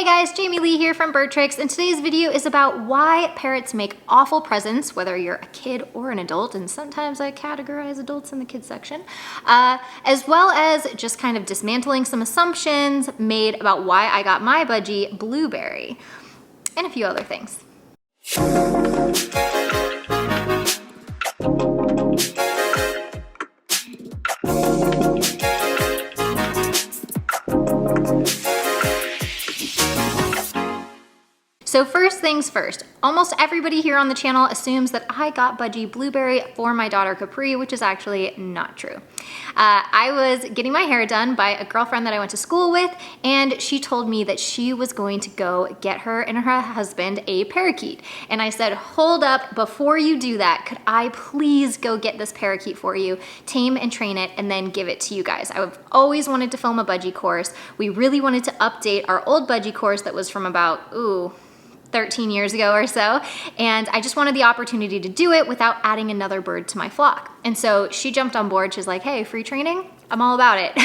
Hey guys, Jamieleigh here from BirdTricks, and today's video is about why parrots make awful presents, whether you're a kid or an adult, and sometimes I categorize adults in the kids section, as well as just kind of dismantling some assumptions made about why I got my budgie Blueberry, and a few other things. So first things first, almost everybody here on the channel assumes that I got budgie Blueberry for my daughter Capri, which is actually not true. I was getting my hair done by a girlfriend that I went to school with, and she told me that she was going to go get her and her husband a parakeet. And I said, hold up, before you do that, could I please go get this parakeet for you, tame and train it, and then give it to you guys? I've always wanted to film a budgie course. We really wanted to update our old budgie course that was from about, 13 years ago or so, and I just wanted the opportunity to do it without adding another bird to my flock. And so she jumped on board. She's like, hey, free training? I'm all about it.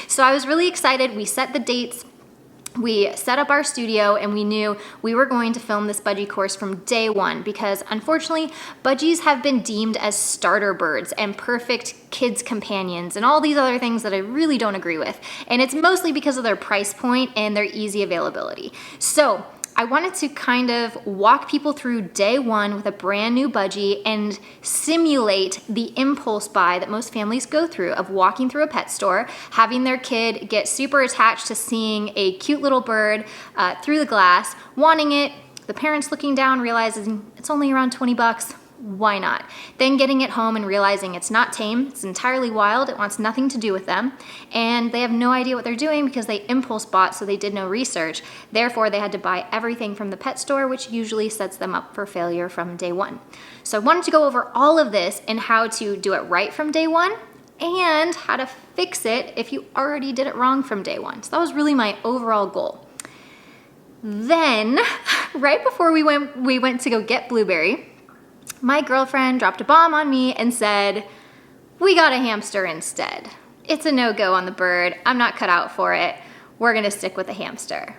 So I was really excited. We set the dates, we set up our studio, and we knew we were going to film this budgie course from day one because unfortunately, budgies have been deemed as starter birds and perfect kids companions and all these other things that I really don't agree with. And it's mostly because of their price point and their easy availability. So I wanted to kind of walk people through day one with a brand new budgie and simulate the impulse buy that most families go through of walking through a pet store, having their kid get super attached to seeing a cute little bird through the glass, wanting it, the parents looking down, realizing it's only around 20 bucks. Why not? Then getting it home and realizing it's not tame, it's entirely wild, it wants nothing to do with them, and they have no idea what they're doing because they impulse bought, so they did no research. Therefore, they had to buy everything from the pet store, which usually sets them up for failure from day one. So I wanted to go over all of this and how to do it right from day one and how to fix it if you already did it wrong from day one. So that was really my overall goal. Then, right before we went to go get Blueberry, my girlfriend dropped a bomb on me and said, we got a hamster instead. It's a no-go on the bird. I'm not cut out for it. We're gonna stick with the hamster.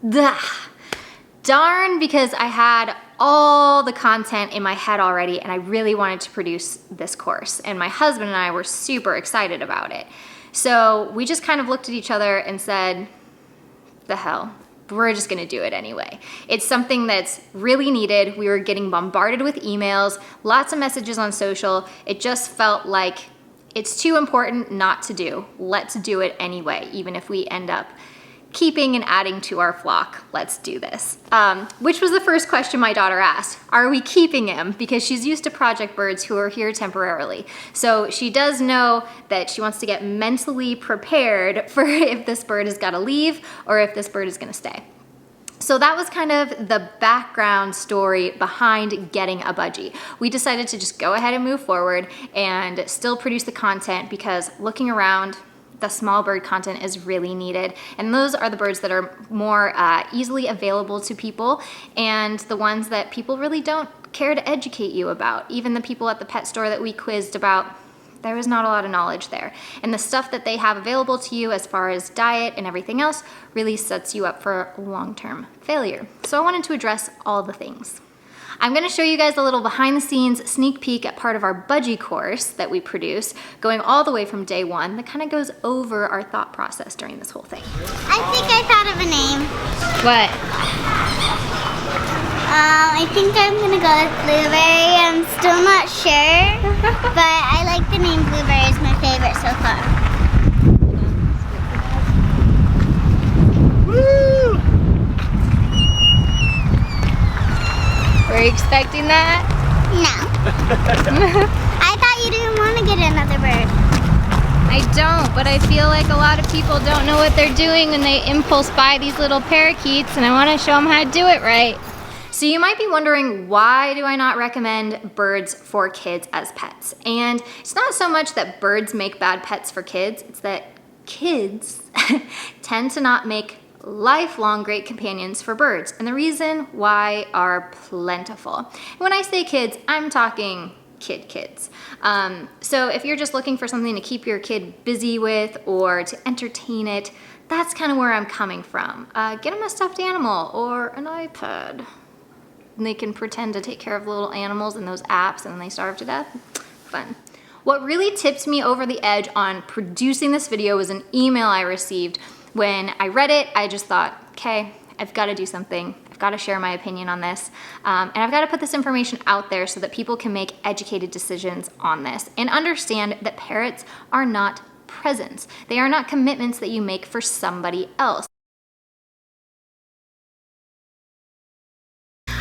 Duh. Darn, because I had all the content in my head already and I really wanted to produce this course. And my husband and I were super excited about it. So we just kind of looked at each other and said, the hell. We're just gonna do it anyway. It's something that's really needed. We were getting bombarded with emails, lots of messages on social. It just felt like it's too important not to do. Let's do it anyway, even if we end up keeping and adding to our flock. Let's do this. Which was the first question my daughter asked. Are we keeping him? Because she's used to project birds who are here temporarily. So she does know that she wants to get mentally prepared for if this bird has got to leave or if this bird is going to stay. So that was kind of the background story behind getting a budgie. We decided to just go ahead and move forward and still produce the content because looking around, the small bird content is really needed. And those are the birds that are more easily available to people and the ones that people really don't care to educate you about. Even the people at the pet store that we quizzed about, there was not a lot of knowledge there. And the stuff that they have available to you as far as diet and everything else really sets you up for long-term failure. So I wanted to address all the things. I'm gonna show you guys a little behind the scenes sneak peek at part of our budgie course that we produce, going all the way from day one, that kind of goes over our thought process during this whole thing. I think I thought of a name. What? I think I'm gonna go with Blueberry. I'm still not sure, but I like the name Blueberry. It's my favorite so far. Woo! Were you expecting that? No. I thought you didn't want to get another bird. I don't, but I feel like a lot of people don't know what they're doing when they impulse buy these little parakeets, and I want to show them how to do it right. So you might be wondering, why do I not recommend birds for kids as pets? And it's not so much that birds make bad pets for kids, it's that kids tend to not make lifelong great companions for birds. And the reason why are plentiful. When I say kids, I'm talking kids. So if you're just looking for something to keep your kid busy with or to entertain it, that's kind of where I'm coming from. Get them a stuffed animal or an iPad. And they can pretend to take care of little animals in those apps and then they starve to death. Fun. What really tipped me over the edge on producing this video was an email I received. When I read it, I just thought, okay, I've got to do something. I've got to share my opinion on this. And I've got to put this information out there so that people can make educated decisions on this and understand that parrots are not presents. They are not commitments that you make for somebody else.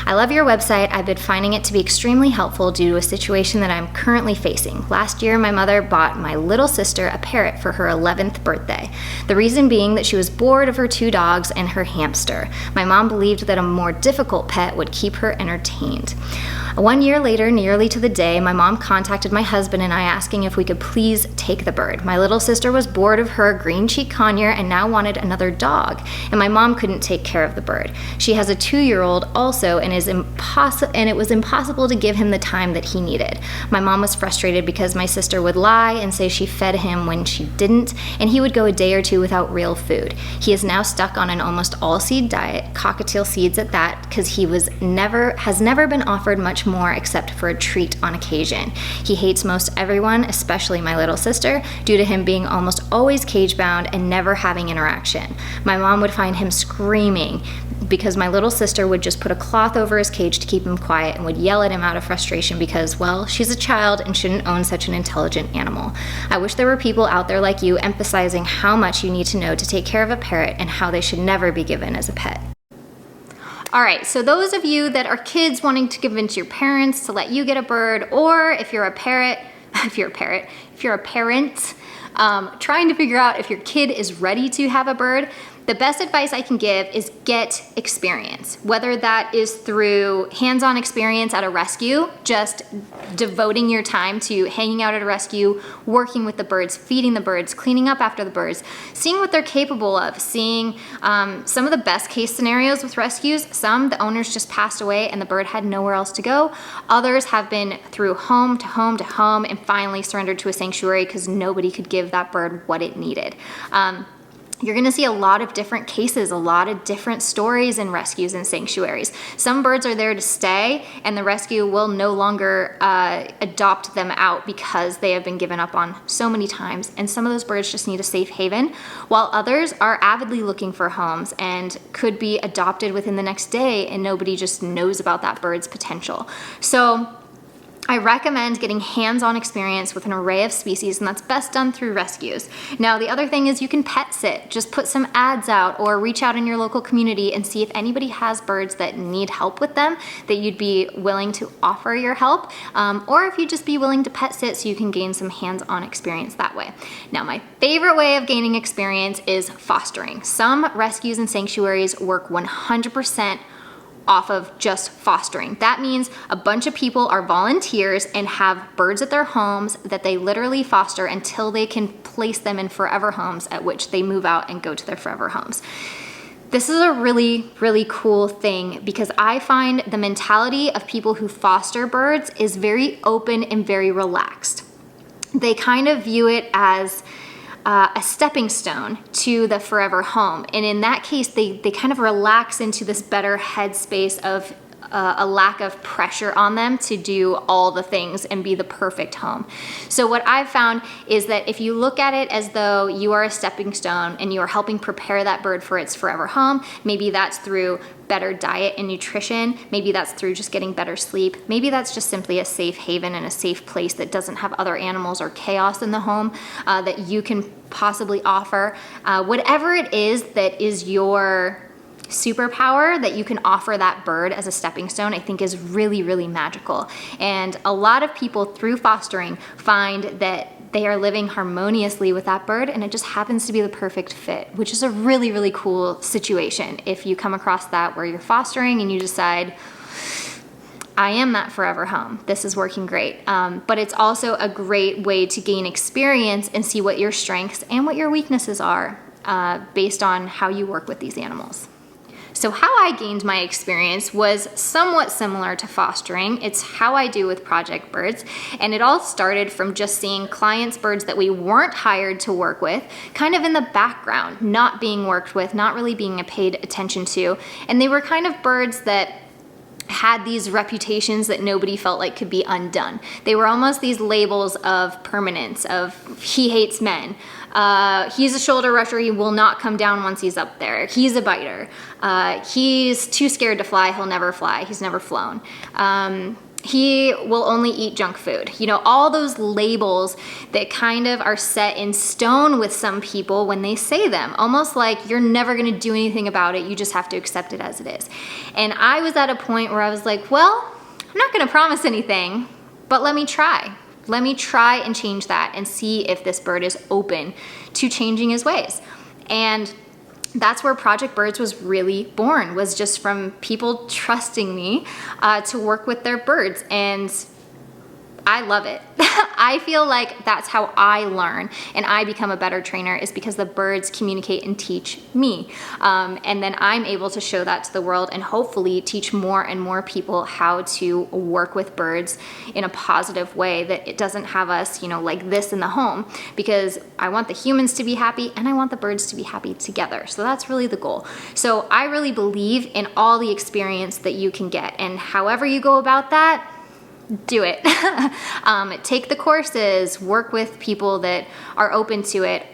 I love your website. I've been finding it to be extremely helpful due to a situation that I'm currently facing. Last year, my mother bought my little sister a parrot for her 11th birthday. The reason being that she was bored of her 2 dogs and her hamster. My mom believed that a more difficult pet would keep her entertained. 1 year later, nearly to the day, my mom contacted my husband and I asking if we could please take the bird. My little sister was bored of her green cheek conure and now wanted another dog, and my mom couldn't take care of the bird. She has a 2-year-old also, and it was impossible to give him the time that he needed. My mom was frustrated because my sister would lie and say she fed him when she didn't, and he would go a day or 2 without real food. He is now stuck on an almost all seed diet, cockatiel seeds at that, because he has never been offered much more except for a treat on occasion. He hates most everyone, especially my little sister, due to him being almost always cage bound and never having interaction. My mom would find him screaming because my little sister would just put a cloth over his cage to keep him quiet and would yell at him out of frustration because, well, she's a child and shouldn't own such an intelligent animal. I wish there were people out there like you emphasizing how much you need to know to take care of a parrot and how they should never be given as a pet. All right, so those of you that are kids wanting to convince your parents to let you get a bird, or if you're a parent, trying to figure out if your kid is ready to have a bird, the best advice I can give is get experience, whether that is through hands-on experience at a rescue, just devoting your time to hanging out at a rescue, working with the birds, feeding the birds, cleaning up after the birds, seeing what they're capable of, seeing some of the best case scenarios with rescues. Some, the owners just passed away and the bird had nowhere else to go. Others have been through home to home to home and finally surrendered to a sanctuary because nobody could give that bird what it needed. You're gonna see a lot of different cases, a lot of different stories in rescues and sanctuaries. Some birds are there to stay and the rescue will no longer adopt them out because they have been given up on so many times, and some of those birds just need a safe haven, while others are avidly looking for homes and could be adopted within the next day and nobody just knows about that bird's potential. So I recommend getting hands-on experience with an array of species, and that's best done through rescues. Now, the other thing is you can pet sit. Just put some ads out or reach out in your local community and see if anybody has birds that need help with them, that you'd be willing to offer your help, or if you'd just be willing to pet sit so you can gain some hands-on experience that way. Now, my favorite way of gaining experience is fostering. Some rescues and sanctuaries work 100% off of just fostering. That means a bunch of people are volunteers and have birds at their homes that they literally foster until they can place them in forever homes, at which they move out and go to their forever homes. This is a really, really cool thing because I find the mentality of people who foster birds is very open and very relaxed. They kind of view it as a stepping stone to the forever home. And in that case, they kind of relax into this better headspace of a lack of pressure on them to do all the things and be the perfect home. So what I've found is that if you look at it as though you are a stepping stone and you are helping prepare that bird for its forever home, maybe that's through better diet and nutrition, maybe that's through just getting better sleep, maybe that's just simply a safe haven and a safe place that doesn't have other animals or chaos in the home that you can possibly offer. Whatever it is that is your superpower that you can offer that bird as a stepping stone, I think is really, really magical. And a lot of people through fostering find that they are living harmoniously with that bird and it just happens to be the perfect fit, which is a really, really cool situation. If you come across that where you're fostering and you decide, I am that forever home, this is working great. But it's also a great way to gain experience and see what your strengths and what your weaknesses are based on how you work with these animals. So how I gained my experience was somewhat similar to fostering. It's how I do with project birds. And it all started from just seeing clients' birds that we weren't hired to work with, kind of in the background, not being worked with, not really being paid attention to. And they were kind of birds that had these reputations that nobody felt like could be undone. They were almost these labels of permanence, of he hates men. He's a shoulder rusher, he will not come down once he's up there. He's a biter. He's too scared to fly, he'll never fly. He's never flown. He will only eat junk food. You know, all those labels that kind of are set in stone with some people when they say them, almost like you're never gonna do anything about it, you just have to accept it as it is. And I was at a point where I was like, well, I'm not gonna promise anything, but let me try. Let me try and change that and see if this bird is open to changing his ways. And that's where Project Birds was really born, was just from people trusting me to work with their birds. And I love it. I feel like that's how I learn and I become a better trainer, is because the birds communicate and teach me. And then I'm able to show that to the world and hopefully teach more and more people how to work with birds in a positive way, that it doesn't have us, you know, like this in the home, because I want the humans to be happy and I want the birds to be happy together. So that's really the goal. So I really believe in all the experience that you can get, and however you go about that, do it. Take the courses, work with people that are open to it.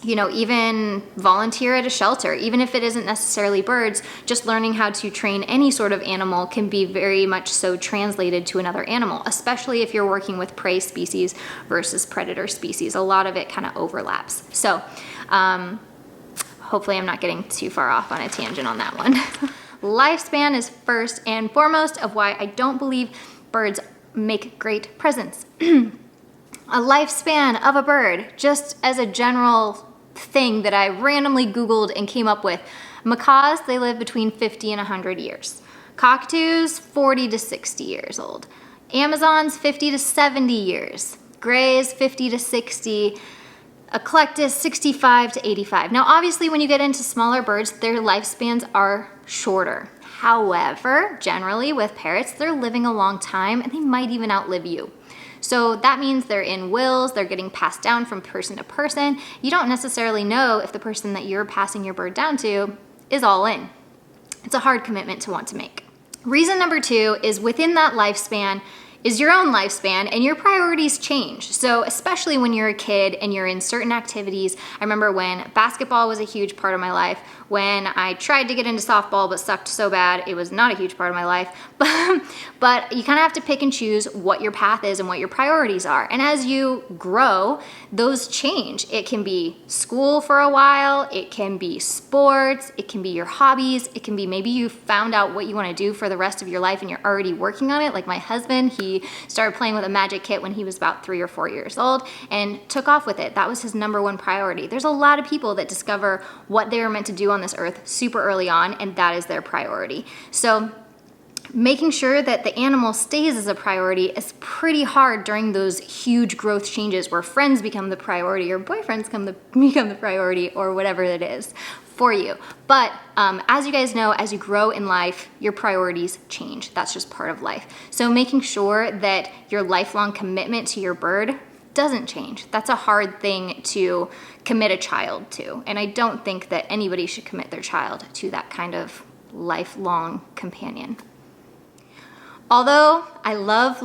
You know, even volunteer at a shelter, even if it isn't necessarily birds, just learning how to train any sort of animal can be very much so translated to another animal, especially if you're working with prey species versus predator species. A lot of it kind of overlaps. So hopefully I'm not getting too far off on a tangent on that one. Lifespan is first and foremost of why I don't believe birds make great presents. A lifespan of a bird, just as a general thing that I randomly Googled and came up with. Macaws, they live between 50 and 100 years. Cockatoos, 40 to 60 years old. Amazons, 50 to 70 years. Grays, 50 to 60. Eclectus, 65 to 85. Now, obviously, when you get into smaller birds, their lifespans are shorter. However, generally with parrots, they're living a long time and they might even outlive you. So that means they're in wills, they're getting passed down from person to person. You don't necessarily know if the person that you're passing your bird down to is all in. It's a hard commitment to want to make. Reason number two is within that lifespan is your own lifespan, and your priorities change. So especially when you're a kid and you're in certain activities. I remember when basketball was a huge part of my life, when I tried to get into softball but sucked so bad, it was not a huge part of my life. But you kind of have to pick and choose what your path is and what your priorities are. And as you grow, those change. It can be school for a while, it can be sports, it can be your hobbies, it can be maybe you found out what you want to do for the rest of your life and you're already working on it. Like my husband, he started playing with a magic kit when he was about 3 or 4 years old and took off with it. That was his number one priority. There's a lot of people that discover what they were meant to do on this earth super early on, and that is their priority. So making sure that the animal stays as a priority is pretty hard during those huge growth changes where friends become the priority or boyfriends become the priority or whatever it is for you. But as you guys know, as you grow in life, your priorities change. That's just part of life. So making sure that your lifelong commitment to your bird doesn't change. That's a hard thing to commit a child to. And I don't think that anybody should commit their child to that kind of lifelong companion. Although I love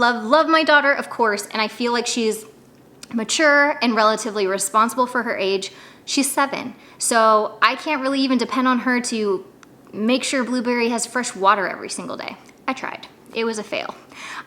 my daughter, of course, and I feel like she's mature and relatively responsible for her age, she's 7. So I can't really even depend on her to make sure Blueberry has fresh water every single day. I tried. It was a fail.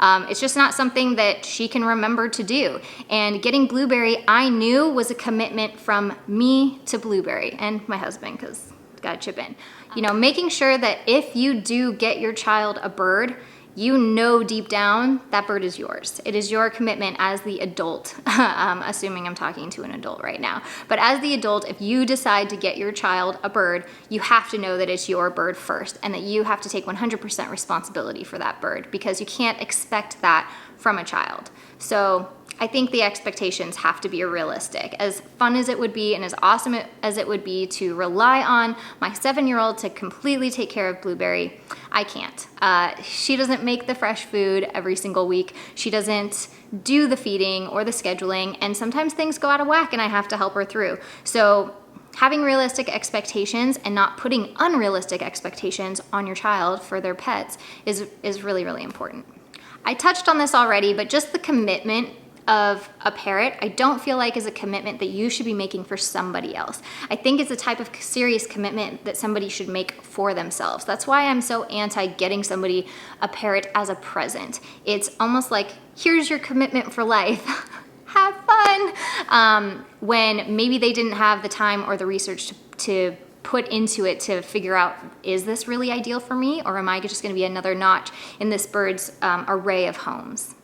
It's just not something that she can remember to do. And getting Blueberry, I knew, was a commitment from me to Blueberry and my husband, because gotta chip in. You know, making sure that if you do get your child a bird, you know deep down that bird is yours. It is your commitment as the adult, assuming I'm talking to an adult right now. But as the adult, if you decide to get your child a bird, you have to know that it's your bird first and that you have to take 100% responsibility for that bird, because you can't expect that from a child. So I think the expectations have to be realistic. As fun as it would be and as awesome as it would be to rely on my 7-year-old to completely take care of Blueberry, I can't. She doesn't make the fresh food every single week. She doesn't do the feeding or the scheduling, and sometimes things go out of whack and I have to help her through. So having realistic expectations and not putting unrealistic expectations on your child for their pets is really, really important. I touched on this already, but just the commitment of a parrot, I don't feel like is a commitment that you should be making for somebody else. I think it's a type of serious commitment that somebody should make for themselves. That's why I'm so anti getting somebody a parrot as a present. It's almost like, here's your commitment for life. Have fun. When maybe they didn't have the time or the research to put into it to figure out, is this really ideal for me, or am I just gonna be another notch in this bird's array of homes?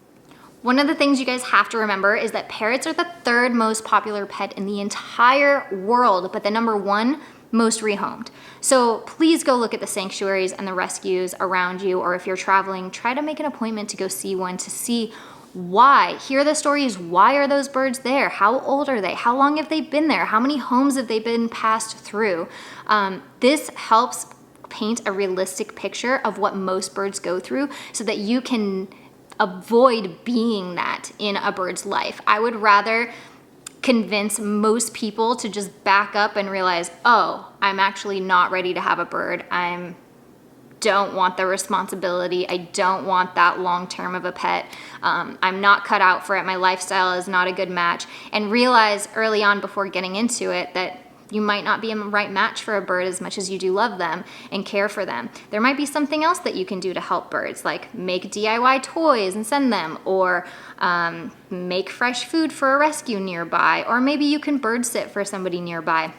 One of the things you guys have to remember is that parrots are the 3rd most popular pet in the entire world, but the #1 most rehomed. So please go look at the sanctuaries and the rescues around you, or if you're traveling, try to make an appointment to go see one to see why. Hear the stories. Why are those birds there? How old are they? How long have they been there? How many homes have they been passed through? This helps paint a realistic picture of what most birds go through so that you can avoid being that in a bird's life. I would rather convince most people to just back up and realize, oh, I'm actually not ready to have a bird. I don't want the responsibility. I don't want that long term of a pet. I'm not cut out for it. My lifestyle is not a good match. And realize early on before getting into it that you might not be a right match for a bird as much as you do love them and care for them. There might be something else that you can do to help birds, like make DIY toys and send them, or make fresh food for a rescue nearby, or maybe you can bird sit for somebody nearby.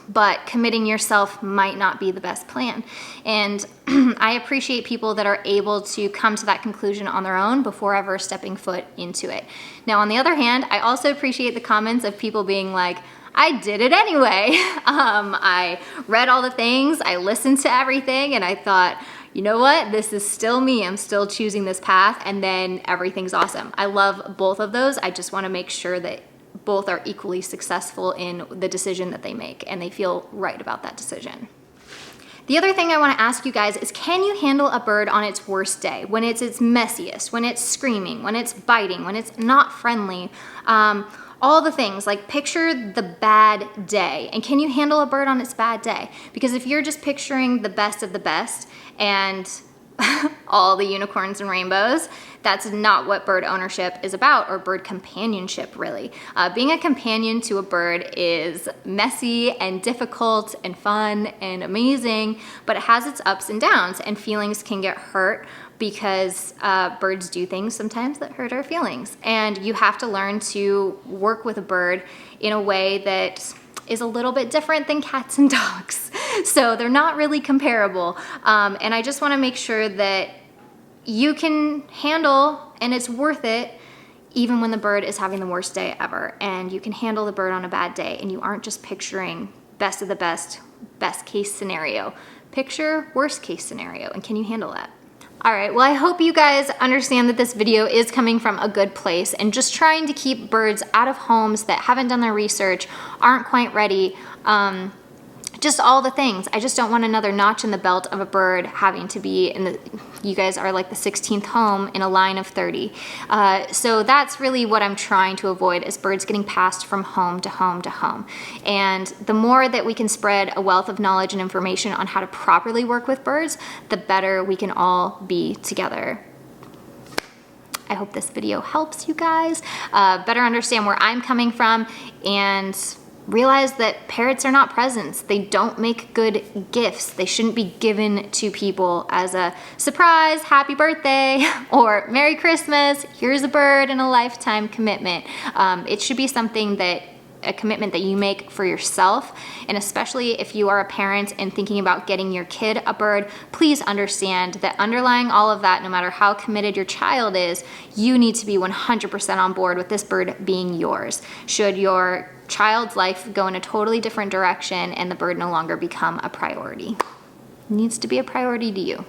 But committing yourself might not be the best plan. And I appreciate people that are able to come to that conclusion on their own before ever stepping foot into it. Now, on the other hand, I also appreciate the comments of people being like, I did it anyway. I read all the things, I listened to everything, and I thought, you know what? This is still me. I'm still choosing this path, and then everything's awesome. I love both of those. I just want to make sure that both are equally successful in the decision that they make, and they feel right about that decision. The other thing I want to ask you guys is, can you handle a bird on its worst day, when it's its messiest, when it's screaming, when it's biting, when it's not friendly? All the things, like picture the bad day, and can you handle a bird on its bad day? Because if you're just picturing the best of the best and all the unicorns and rainbows, that's not what bird ownership is about, or bird companionship, really. Being a companion to a bird is messy and difficult and fun and amazing, but it has its ups and downs, and feelings can get hurt because birds do things sometimes that hurt our feelings. And you have to learn to work with a bird in a way that is a little bit different than cats and dogs. So they're not really comparable. And I just wanna make sure that you can handle, and it's worth it, even when the bird is having the worst day ever. And you can handle the bird on a bad day, and you aren't just picturing best of the best, best case scenario. Picture worst case scenario, and can you handle that? All right, well, I hope you guys understand that this video is coming from a good place and just trying to keep birds out of homes that haven't done their research, aren't quite ready, just all the things. I just don't want another notch in the belt of a bird having to be in the, you guys are like the 16th home in a line of 30. So that's really what I'm trying to avoid, is birds getting passed from home to home to home. And the more that we can spread a wealth of knowledge and information on how to properly work with birds, the better we can all be together. I hope this video helps you guys better understand where I'm coming from, and realize that parrots are not presents. They don't make good gifts. They shouldn't be given to people as a surprise, happy birthday, or Merry Christmas, here's a bird and a lifetime commitment. It should be something that, a commitment that you make for yourself. And especially if you are a parent and thinking about getting your kid a bird, please understand that underlying all of that, no matter how committed your child is, you need to be 100% on board with this bird being yours. Should your child's life go in a totally different direction and the bird no longer become a priority, it needs to be a priority to you.